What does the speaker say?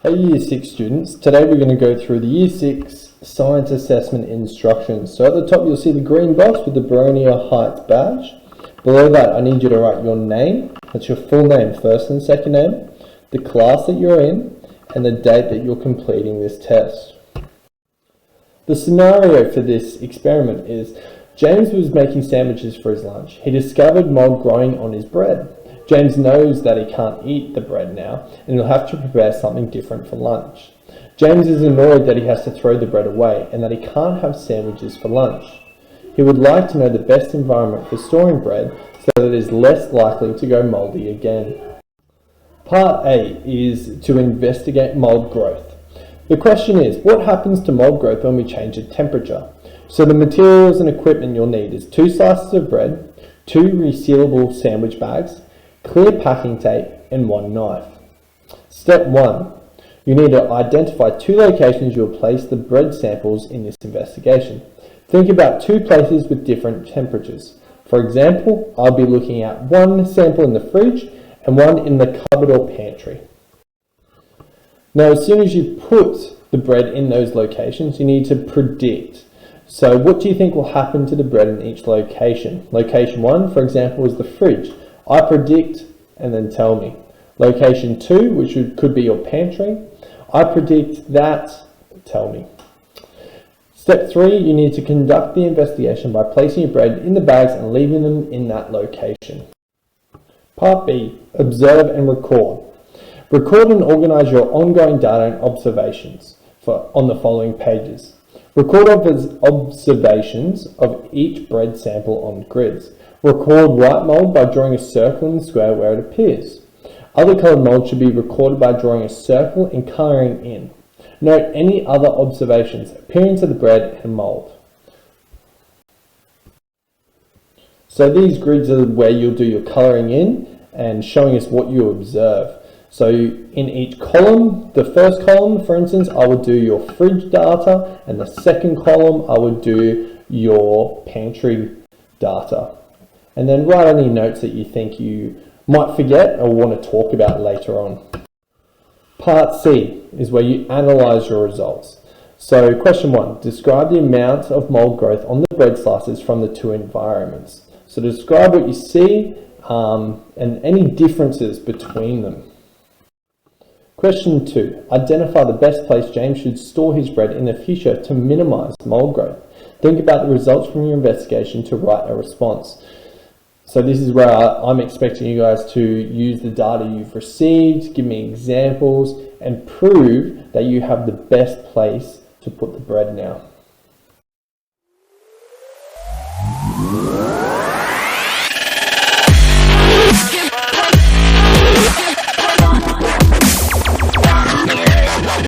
Hey Year 6 students, today we're going to go through the Year 6 Science Assessment Instructions. So at the top you'll see the green box with the Baronia Heights badge. Below that I need you to write your name, that's your full name, first and second name, the class that you're in, and the date that you're completing this test. The scenario for this experiment is James was making sandwiches for his lunch. He discovered mold growing on his bread. James knows that he can't eat the bread now and he'll have to prepare something different for lunch. James is annoyed that he has to throw the bread away and that he can't have sandwiches for lunch. He would like to know the best environment for storing bread so that it is less likely to go moldy again. Part A is to investigate mold growth. The question is, what happens to mold growth when we change the temperature? So the materials and equipment you'll need is 2 slices of bread, 2 resealable sandwich bags, clear packing tape, and 1 knife. Step 1. You need to identify 2 locations you'll place the bread samples in this investigation. Think about 2 places with different temperatures. For example, I'll be looking at 1 sample in the fridge and 1 in the cupboard or pantry. Now, as soon as you put the bread in those locations, you need to predict. So what do you think will happen to the bread in each location? Location 1, for example, is the fridge. I predict and then tell me. Location 2, which could be your pantry, I predict that, tell me. Step 3, you need to conduct the investigation by placing your bread in the bags and leaving them in that location. Part B, observe and record. Record and organize your ongoing data and observations on the following pages. Record observations of each bread sample on grids. Record white mold by drawing a circle in the square where it appears. Other coloured mold should be recorded by drawing a circle and colouring in. Note any other observations, appearance of the bread and mold. So these grids are where you'll do your colouring in and showing us what you observe. So in each column, the first column, for instance, I would do your fridge data, and the second column, I would do your pantry data. And then write any notes that you think you might forget or want to talk about later on. Part C is where you analyse your results. So question 1, describe the amount of mold growth on the bread slices from the 2 environments. So describe what you see and any differences between them. Question 2, identify the best place James should store his bread in the future to minimise mold growth. Think about the results from your investigation to write a response. So this is where I'm expecting you guys to use the data you've received, give me examples, and prove that you have the best place to put the bread now.